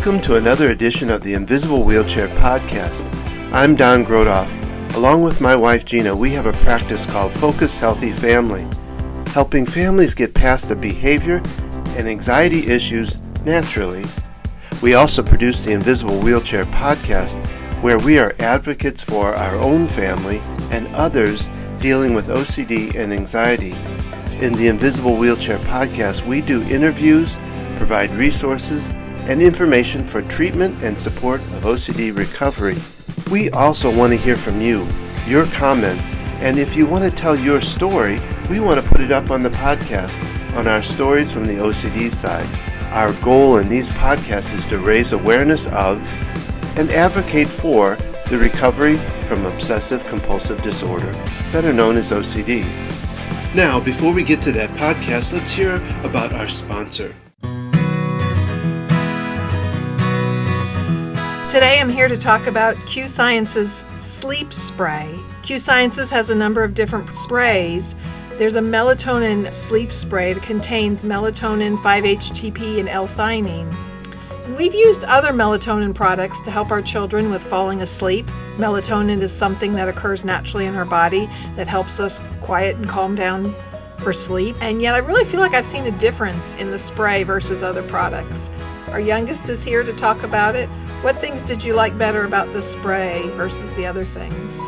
Welcome to another edition of the Invisible Wheelchair Podcast. I'm Don Grodoff. Along with my wife Gina, we have a practice called Focused Healthy Family, helping families get past the behavior and anxiety issues naturally. We also produce the Invisible Wheelchair Podcast, where we are advocates for our own family and others dealing with OCD and anxiety. In the Invisible Wheelchair Podcast, we do interviews, provide resources, and information for treatment and support of OCD recovery. We also want to hear from you, your comments, and if you want to tell your story, we want to put it up on the podcast on our Stories from the OCD side. Our goal in these podcasts is to raise awareness of and advocate for the recovery from obsessive compulsive disorder, better known as OCD. Now, before we get to that podcast, let's hear about our sponsor. Today I'm here to talk about Q Science's sleep spray. Q Sciences has a number of different sprays. There's a melatonin sleep spray that contains melatonin, 5-HTP, and L-theanine. And we've used other melatonin products to help our children with falling asleep. Melatonin is something that occurs naturally in our body that helps us quiet and calm down for sleep. And yet I really feel like I've seen a difference in the spray versus other products. Our youngest is here to talk about it. What things did you like better about the spray versus the other things?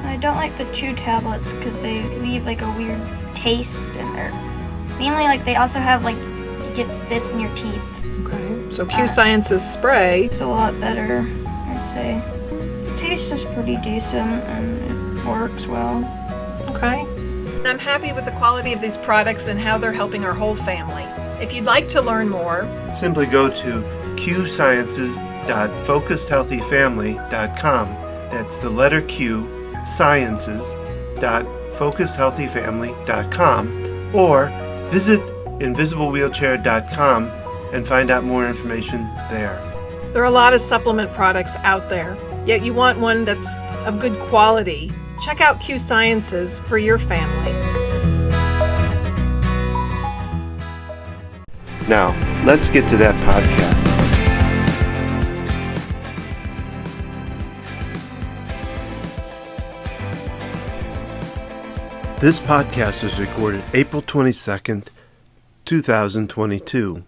I don't like the chew tablets because they leave like a weird taste, and they're mainly like they also have like you get bits in your teeth. Okay, so Q Science's spray. It's a lot better, I'd say. The taste is pretty decent and it works well. Okay. I'm happy with the quality of these products and how they're helping our whole family. If you'd like to learn more, simply go to qsciences.focusedhealthyfamily.com. That's the letter Q, sciences.focusedhealthyfamily.com, or visit invisiblewheelchair.com and find out more information there. There are a lot of supplement products out there, yet you want one that's of good quality. Check out Q Sciences for your family. Now, let's get to that podcast. This podcast is recorded April 22nd, 2022.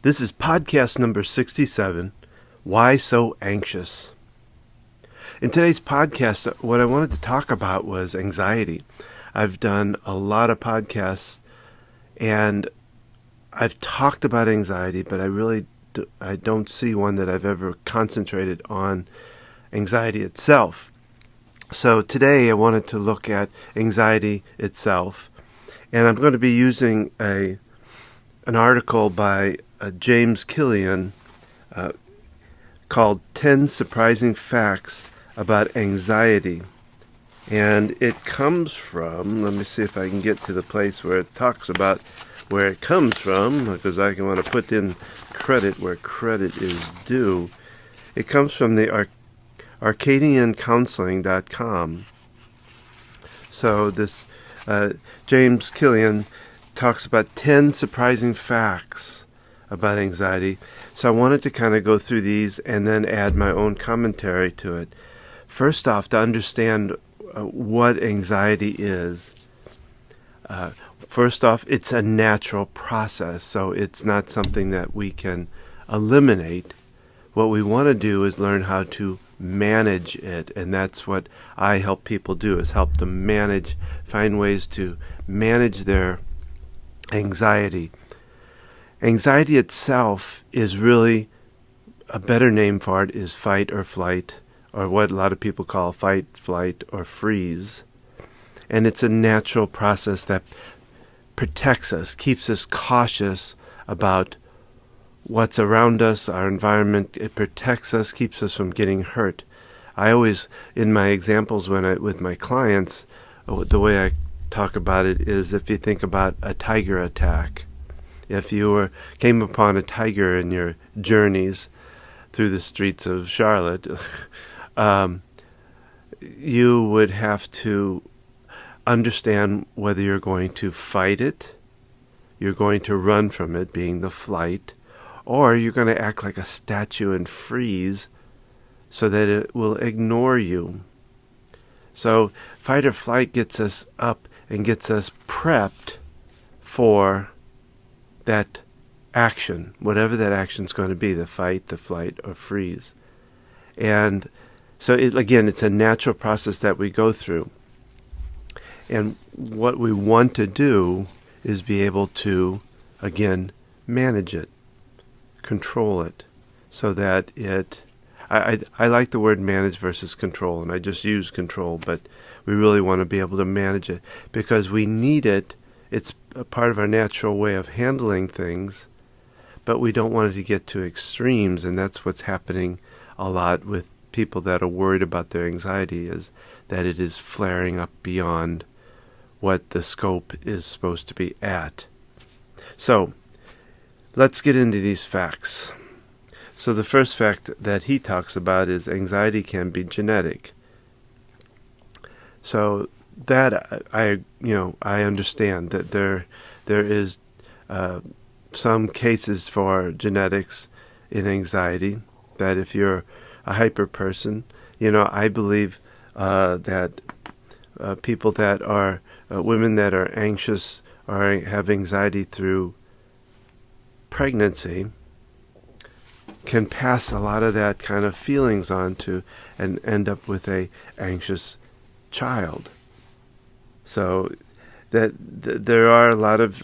This is podcast number 67, Why So Anxious? In today's podcast, what I wanted to talk about was anxiety. I've done a lot of podcasts, and I've talked about anxiety, but I don't see one that I've ever concentrated on anxiety itself. So today I wanted to look at anxiety itself, and I'm going to be using an article by James Killian called 10 Surprising Facts About Anxiety. And it comes from, let me see if I can get to the place where it talks about where it comes from, because I want to put in credit where credit is due. It comes from the arcadiancounseling.com. So this James Killian talks about 10 surprising facts about anxiety. So I wanted to kind of go through these and then add my own commentary to it. First off, to understand what anxiety is. First off, it's a natural process, so it's not something that we can eliminate. What we want to do is learn how to manage it, and that's what I help people do, is help them find ways to manage their anxiety. Anxiety itself is really, a better name for it is fight or flight, or what a lot of people call fight, flight, or freeze. And it's a natural process that protects us, keeps us cautious about what's around us, our environment. It protects us, keeps us from getting hurt. I always, in my examples with my clients, the way I talk about it is if you think about a tiger attack. If you came upon a tiger in your journeys through the streets of Charlotte, you would have to understand whether you're going to fight it, you're going to run from it, being the flight, or you're going to act like a statue and freeze so that it will ignore you. So fight or flight gets us up and gets us prepped for that action, whatever that action's going to be, the fight, the flight, or freeze. And so, it's a natural process that we go through. And what we want to do is be able to, again, manage it, control it, so that I like the word manage versus control, and I just use control, but we really want to be able to manage it because we need it. It's a part of our natural way of handling things, but we don't want it to get to extremes, and that's what's happening a lot with people that are worried about their anxiety, is that it is flaring up beyond what the scope is supposed to be at. So, let's get into these facts. So the first fact that he talks about is anxiety can be genetic. So that I understand that there is some cases for genetics in anxiety, that if you're a hyper person, I believe that people that are women that are anxious or have anxiety through pregnancy can pass a lot of that kind of feelings on to and end up with a anxious child. So that there are a lot of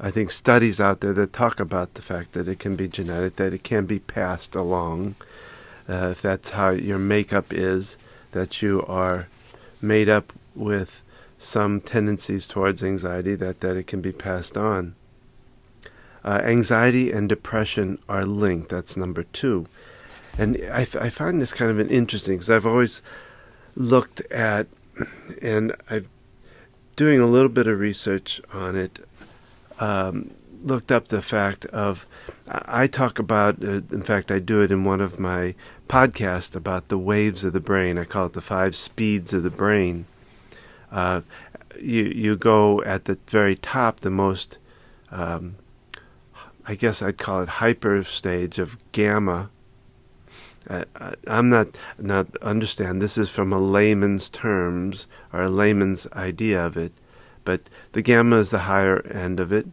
I think studies out there that talk about the fact that it can be genetic, that it can be passed along, if that's how your makeup is, that you are made up with some tendencies towards anxiety, that it can be passed on. Anxiety and depression are linked. That's number 2. And I find this kind of an interesting, because I've always looked at, and I'm doing a little bit of research on it, looked up the fact of, I talk about, in fact I do it in one of my podcasts about the waves of the brain. I call it the 5 speeds of the brain. You go at the very top, the most, I guess I'd call it hyper stage of gamma. I'm not understand, this is from a layman's terms, or a layman's idea of it, but the gamma is the higher end of it,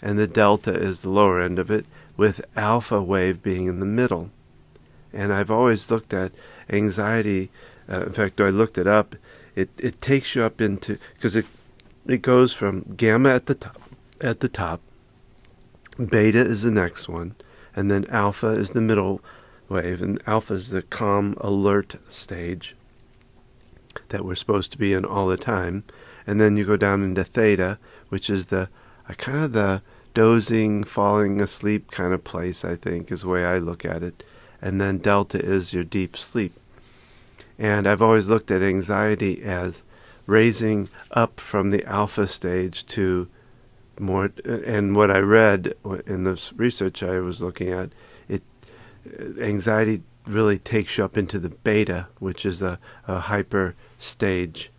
and the delta is the lower end of it, with alpha wave being in the middle. And I've always looked at anxiety, in fact, I looked it up, it takes you up into, because it goes from gamma at the top, beta is the next one, and then alpha is the middle wave, and alpha is the calm, alert stage that we're supposed to be in all the time. And then you go down into theta, which is the kind of the dozing, falling asleep kind of place, I think, is the way I look at it. And then delta is your deep sleep. And I've always looked at anxiety as raising up from the alpha stage to more, and what I read in this research I was looking at, anxiety really takes you up into the beta, which is a hyper stage.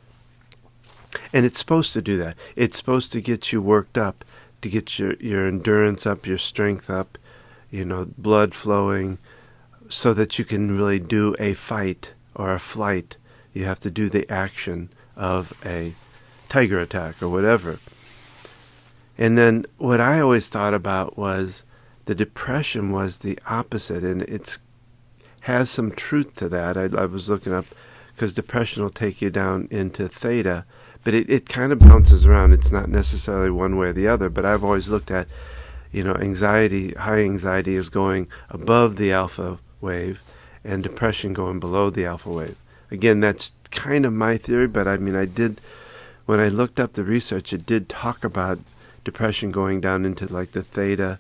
And it's supposed to do that. It's supposed to get you worked up, to get your endurance up, your strength up, blood flowing, so that you can really do a fight or a flight. You have to do the action of a tiger attack or whatever. And then what I always thought about was the depression was the opposite, and it has some truth to that. I was looking up, because depression will take you down into theta, but it kind of bounces around. It's not necessarily one way or the other, but I've always looked at, anxiety, high anxiety is going above the alpha wave, and depression going below the alpha wave. Again, that's kind of my theory, but when I looked up the research, it did talk about depression going down into like the theta,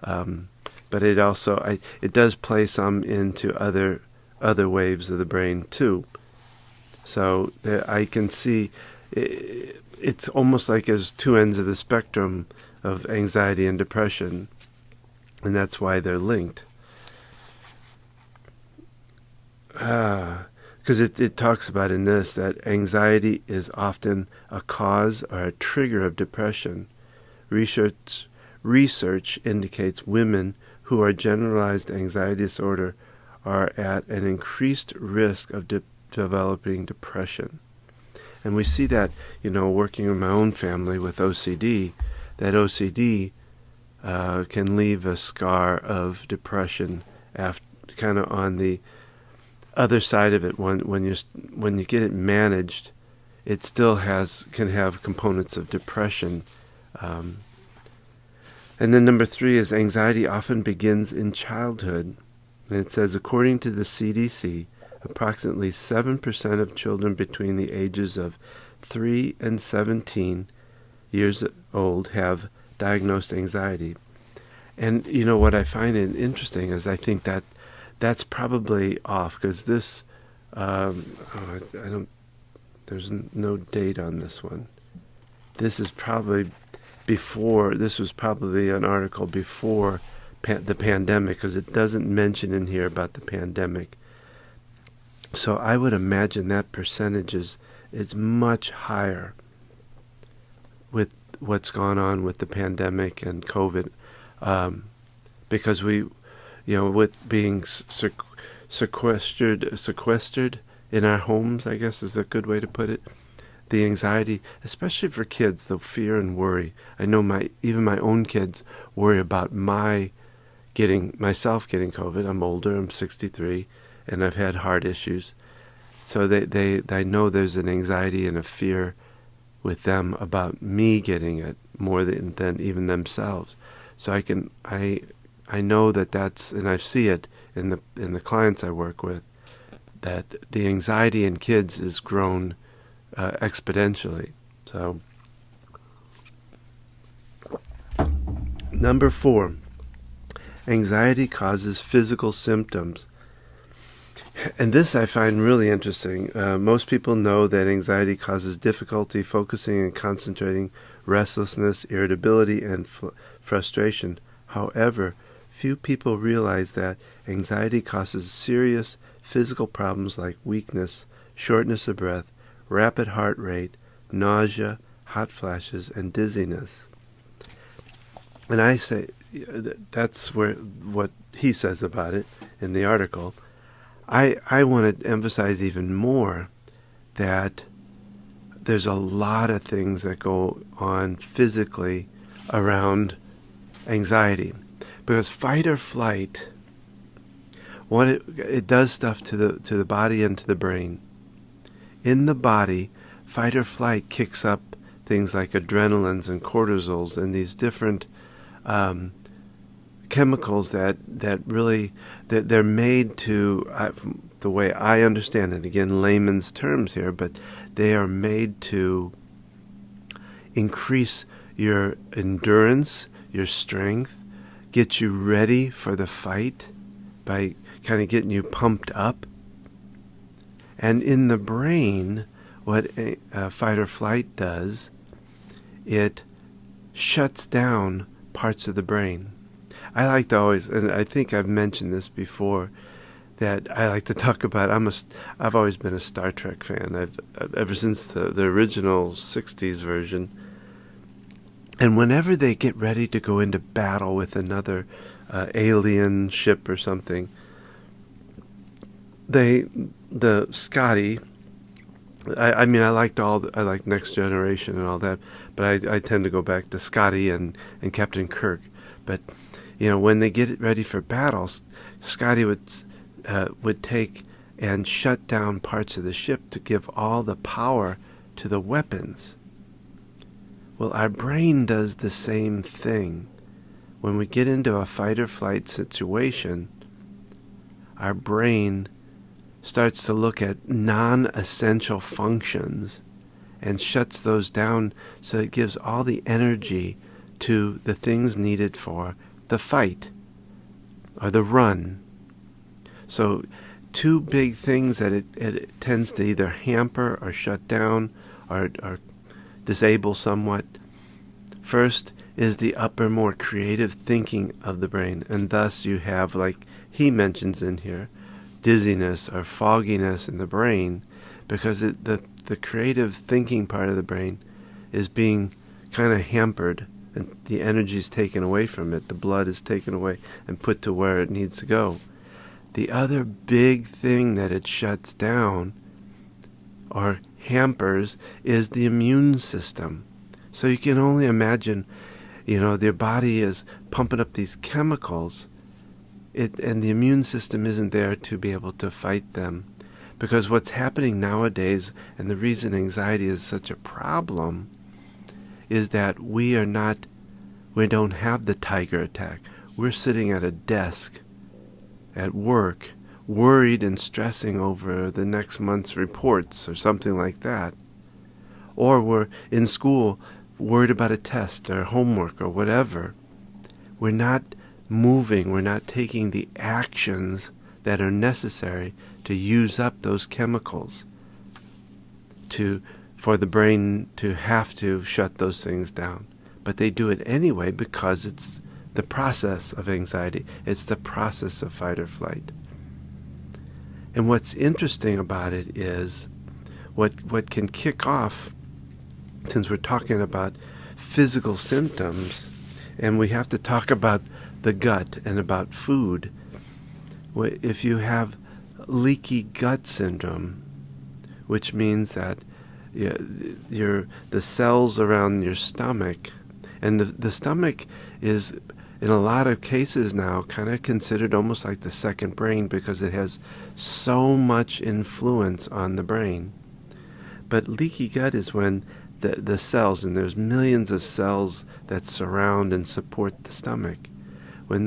but it also it does play some into other waves of the brain too. So I can see it's almost like as 2 ends of the spectrum of anxiety and depression, and that's why they're linked. Because it talks about in this that anxiety is often a cause or a trigger of depression. Research research indicates women who are generalized anxiety disorder are at an increased risk of developing depression. And we see that, working in my own family with OCD, that OCD can leave a scar of depression after, kind of on the other side of it. When you get it managed, it still can have components of depression. And then number 3 is anxiety often begins in childhood. And it says, according to the CDC, approximately 7% of children between the ages of 3 and 17 years old have diagnosed anxiety. And what I find interesting is I think that's probably off, because this, there's no date on this one. This was probably an article before the pandemic, because it doesn't mention in here about the pandemic. So I would imagine that percentage is much higher with what's gone on with the pandemic and COVID, because we, with being sequestered in our homes, I guess is a good way to put it. The anxiety, especially for kids, the fear and worry. I know even my own kids worry about myself getting COVID. I'm older, I'm 63, and I've had heart issues. So I know there's an anxiety and a fear with them about me getting it more than even themselves. So I know that's, and I see it in the clients I work with, that the anxiety in kids is grown exponentially. So number 4, anxiety causes physical symptoms. And this I find really interesting. Most people know that anxiety causes difficulty focusing and concentrating, restlessness, irritability, and frustration. However, few people realize that anxiety causes serious physical problems like weakness, shortness of breath, rapid heart rate, nausea, hot flashes, and dizziness. And I say, that's what he says about it in the article. I want to emphasize even more that there's a lot of things that go on physically around anxiety, because fight or flight, it does stuff to the body and to the brain. In the body, fight or flight kicks up things like adrenalines and cortisols and these different chemicals that really they're made to, the way I understand it, again layman's terms here, but they are made to increase your endurance, your strength, get you ready for the fight by kind of getting you pumped up. And in the brain, what fight or flight does, it shuts down parts of the brain. I like to always, and I think I've mentioned this before, that I like to talk about, I've always been a Star Trek fan. Ever since the original 60s version. And whenever they get ready to go into battle with another alien ship or something, the Scotty, I like Next Generation and all that, but I tend to go back to Scotty and Captain Kirk. But when they get ready for battles, Scotty would take and shut down parts of the ship to give all the power to the weapons. Well, our brain does the same thing. When we get into a fight or flight situation, our brain starts to look at non-essential functions and shuts those down, so it gives all the energy to the things needed for the fight or the run. So 2 big things that it tends to either hamper or shut down or disable somewhat. First is the upper, more creative thinking of the brain, and thus you have, like he mentions in here, dizziness or fogginess in the brain, because the creative thinking part of the brain is being kind of hampered and the energy is taken away from it. The blood is taken away and put to where it needs to go. The other big thing that it shuts down or hampers is the immune system. So you can only imagine, their body is pumping up these chemicals, and the immune system isn't there to be able to fight them. Because what's happening nowadays, and the reason anxiety is such a problem, is that we don't have the tiger attack. We're sitting at a desk at work, worried and stressing over the next month's reports or something like that. Or we're in school, worried about a test or homework or whatever. We're not moving, we're not taking the actions that are necessary to use up those chemicals for the brain to have to shut those things down. But they do it anyway because it's the process of anxiety. It's the process of fight or flight. And what's interesting about it is what can kick off, since we're talking about physical symptoms, and we have to talk about the gut and about food. If you have leaky gut syndrome, which means that the cells around your stomach, and the stomach is in a lot of cases now kind of considered almost like the second brain because it has so much influence on the brain. But leaky gut is when the cells, and there's millions of cells that surround and support the stomach, when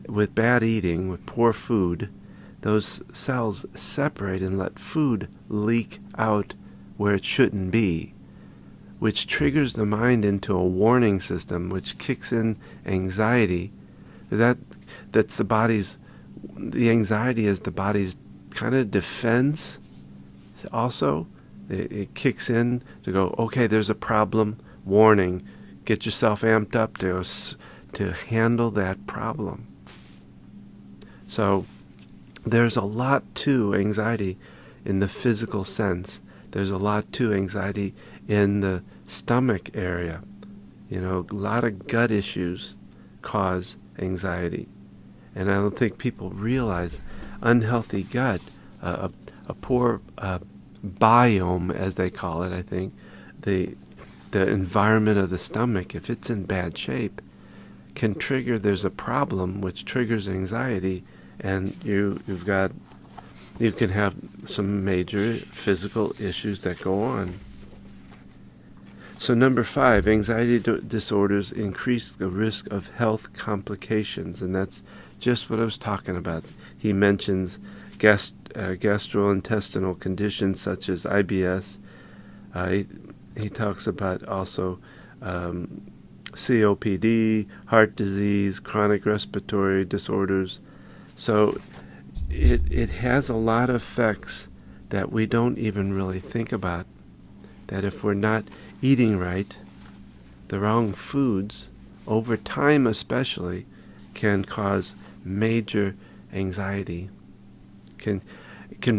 with bad eating, with poor food, those cells separate and let food leak out where it shouldn't be, which triggers the mind into a warning system, which kicks in anxiety. That's the anxiety is the body's kind of defense also. It kicks in to go, okay, there's a problem, warning, get yourself amped up to handle that problem. So there's a lot to anxiety in the physical sense. There's a lot to anxiety in the stomach area. A lot of gut issues cause anxiety. And I don't think people realize unhealthy gut, a poor biome, as they call it, I think, the environment of the stomach, if it's in bad shape, can trigger, there's a problem which triggers anxiety, and you can have some major physical issues that go on. So 5, anxiety disorders increase the risk of health complications, and that's just what I was talking about. He mentions gastrointestinal conditions such as IBS. He talks about also COPD, heart disease, chronic respiratory disorders. So it has a lot of effects that we don't even really think about, that if we're not eating right, the wrong foods, over time especially, can cause major anxiety. Can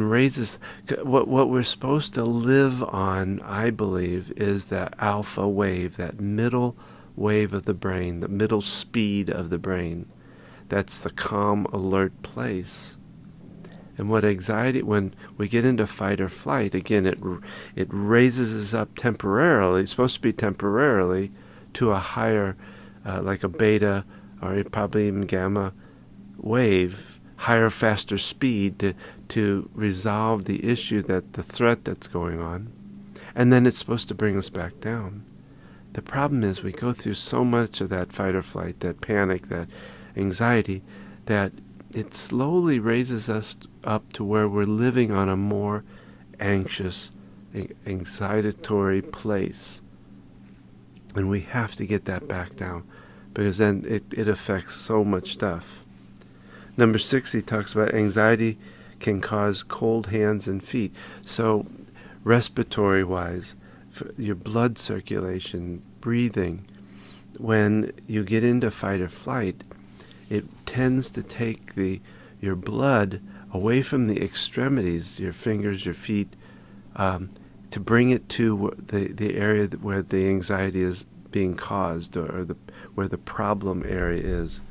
raise us. What we're supposed to live on, I believe, is that alpha wave, that middle wave of the brain, the middle speed of the brain. That's the calm, alert place. And what anxiety, when we get into fight or flight, again, it raises us up temporarily. It's supposed to be temporarily to a higher, like a beta or probably even gamma wave, higher, faster speed to resolve the issue, the threat that's going on. And then it's supposed to bring us back down. The problem is we go through so much of that fight or flight, that panic, that anxiety, that it slowly raises us up to where we're living on a more anxious, anxietory place. And we have to get that back down, because then it affects so much stuff. 6, he talks about anxiety can cause cold hands and feet. So respiratory-wise, your blood circulation, breathing, when you get into fight or flight, it tends to take your blood away from the extremities, your fingers, your feet, to bring it to the area where the anxiety is being caused, or where the problem area is.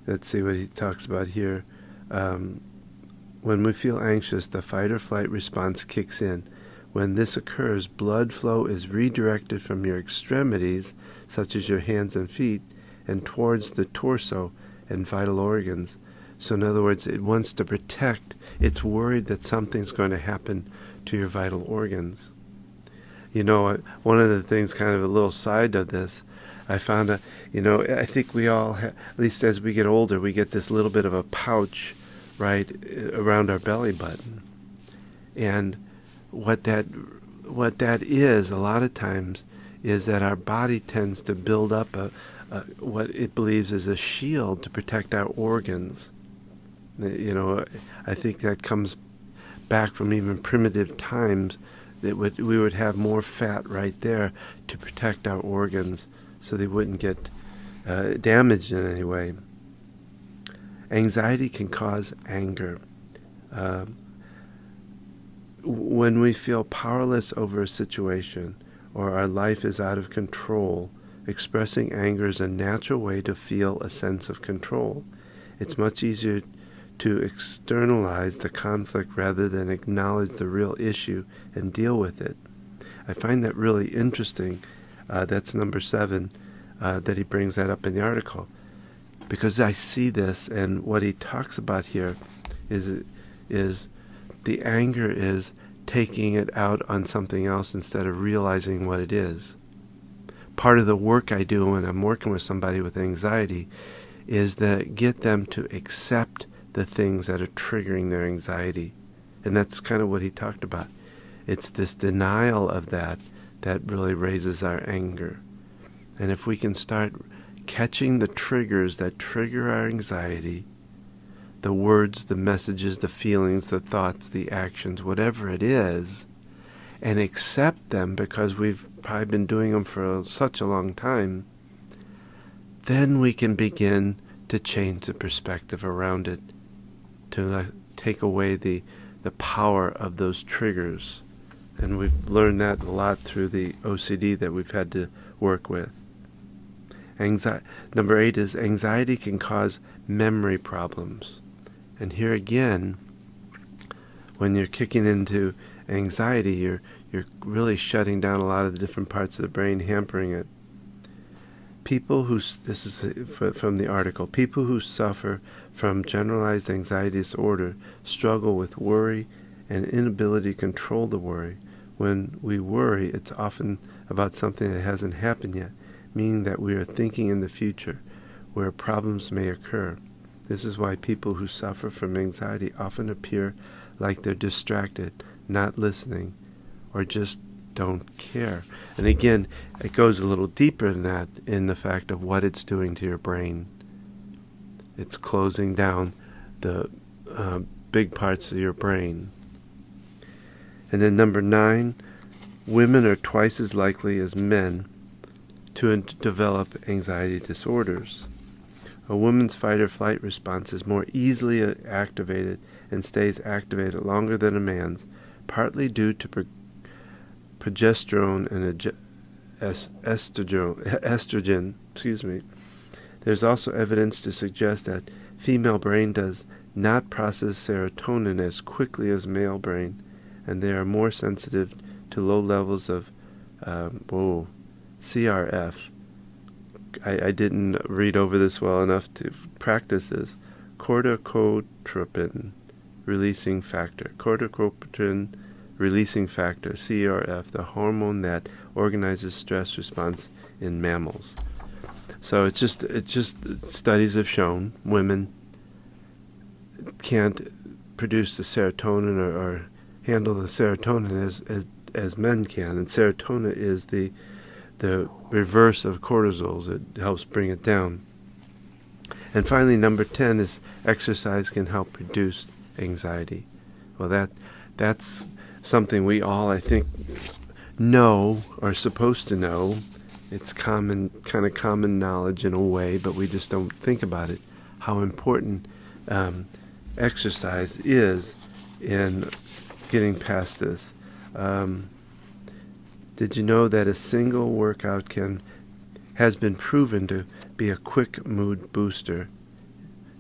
Let's see what he talks about here. When we feel anxious, the fight or flight response kicks in. When this occurs, blood flow is redirected from your extremities, such as your hands and feet, and towards the torso and vital organs. So in other words, it wants to protect. It's worried that something's going to happen to your vital organs. You know, one of the things, kind of a little side of this, I found I think we all, at least as we get older, we get this little bit of a pouch right around our belly button. And what that is a lot of times is that our body tends to build up what it believes is a shield to protect our organs. You know, I think that comes back from even primitive times, that we would have more fat right there to protect our organs so they wouldn't get damaged in any way. Anxiety can cause anger. When we feel powerless over a situation or our life is out of control, expressing anger is a natural way to feel a sense of control. It's much easier to externalize the conflict rather than acknowledge the real issue and deal with it. I find that really interesting. That's number 7, that he brings that up in the article. Because I see this, and what he talks about here is the anger is taking it out on something else instead of realizing what it is. Part of the work I do when I'm working with somebody with anxiety is to get them to accept the things that are triggering their anxiety. And that's kind of what he talked about. It's this denial of that really raises our anger. And if we can start catching the triggers that trigger our anxiety, the words, the messages, the feelings, the thoughts, the actions, whatever it is, and accept them because we've probably been doing them for such a long time, then we can begin to change the perspective around it, to take away the power of those triggers. And we've learned that a lot through the OCD that we've had to work with. Number 8 is anxiety can cause memory problems. And here again, when you're kicking into anxiety, you're really shutting down a lot of the different parts of the brain, hampering it. This is from the article, people who suffer from generalized anxiety disorder struggle with worry and inability to control the worry. When we worry, it's often about something that hasn't happened yet, meaning that we are thinking in the future where problems may occur. This is why people who suffer from anxiety often appear like they're distracted, not listening, or just don't care. And again, it goes a little deeper than that in the fact of what it's doing to your brain. It's closing down the big parts of your brain. And then number 9, women are twice as likely as men to develop anxiety disorders. A woman's fight or flight response is more easily activated and stays activated longer than a man's, partly due to progesterone and estrogen. There's also evidence to suggest that female brain does not process serotonin as quickly as male brain, and they are more sensitive to low levels of CRF. I didn't read over this well enough to practice this. Corticotropin releasing factor. Corticotropin releasing factor, CRF, the hormone that organizes stress response in mammals. So it's just studies have shown women can't produce the serotonin or handle the serotonin as men can, and serotonin is the reverse of cortisol. It helps bring it down. And finally, number 10 is exercise can help reduce anxiety. Well, that's something we all, I think, know or supposed to know. It's kind of common knowledge in a way, but we just don't think about it, how important exercise is in getting past this. Did you know that a single workout has been proven to be a quick mood booster?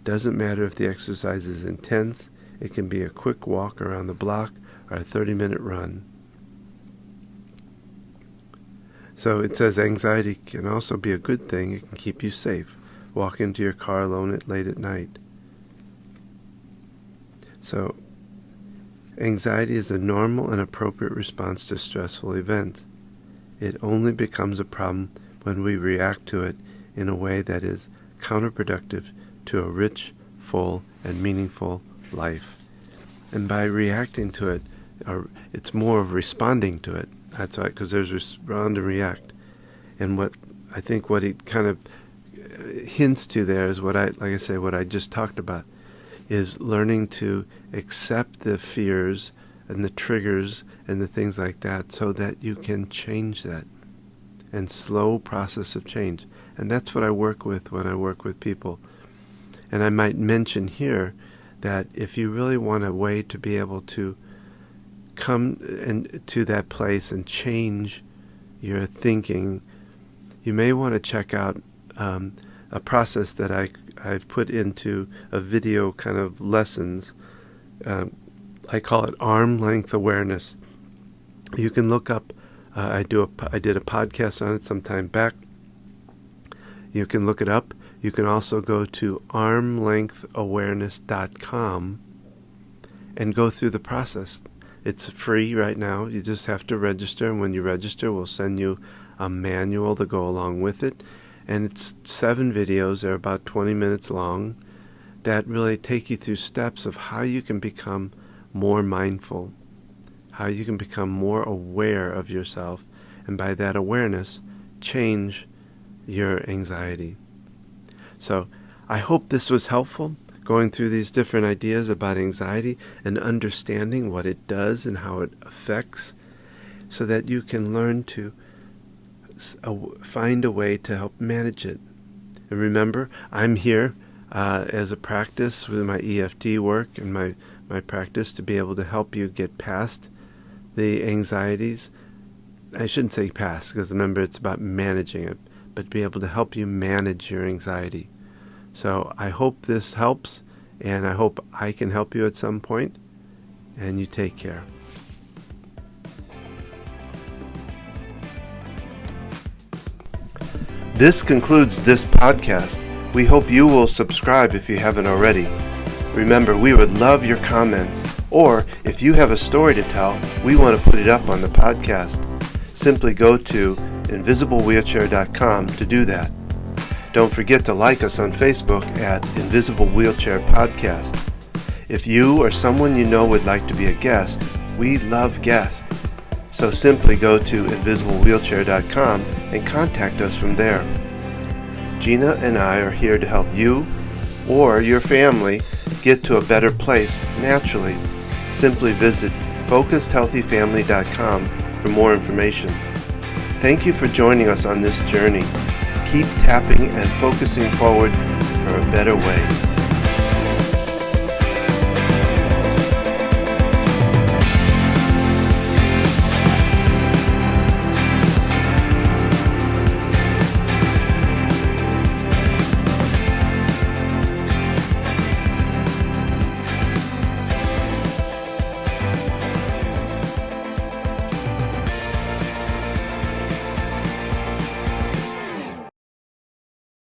Doesn't matter if the exercise is intense. It can be a quick walk around the block or a 30-minute run. So it says anxiety can also be a good thing. It can keep you safe. Walk into your car alone late at night. So anxiety is a normal and appropriate response to stressful events. It only becomes a problem when we react to it in a way that is counterproductive to a rich, full, and meaningful life. And by reacting to it, it's more of responding to it. That's right, because there's respond and react. And what he kind of hints to there is what I just talked about, is learning to accept the fears and the triggers and the things like that so that you can change that. And slow process of change. And that's what I work with when I work with people. And I might mention here that if you really want a way to be able to come to that place and change your thinking, you may want to check out a process that I've put into a video kind of lessons. I call it arm length awareness. You can look up, I did a podcast on it some time back. You can look it up. You can also go to armlengthawareness.com and go through the process. It's free right now. You just have to register, and when you register, we'll send you a manual to go along with it. And it's 7 videos. They're about 20 minutes long that really take you through steps of how you can become more mindful, how you can become more aware of yourself, and by that awareness, change your anxiety. So I hope this was helpful, going through these different ideas about anxiety and understanding what it does and how it affects, so that you can learn to find a way to help manage it. And remember, I'm here as a practice with my EFT work and my practice to be able to help you get past the anxieties. I shouldn't say past, because remember, it's about managing it, but be able to help you manage your anxiety. So I hope this helps, and I hope I can help you at some point, and you take care. This concludes this podcast. We hope you will subscribe if you haven't already. Remember, we would love your comments, or if you have a story to tell, we want to put it up on the podcast. Simply go to invisiblewheelchair.com to do that. Don't forget to like us on Facebook at Invisible Wheelchair Podcast. If you or someone you know would like to be a guest, we love guests. So simply go to invisiblewheelchair.com and contact us from there. Gina and I are here to help you or your family get to a better place naturally. Simply visit focusedhealthyfamily.com for more information. Thank you for joining us on this journey. Keep tapping and focusing forward for a better way.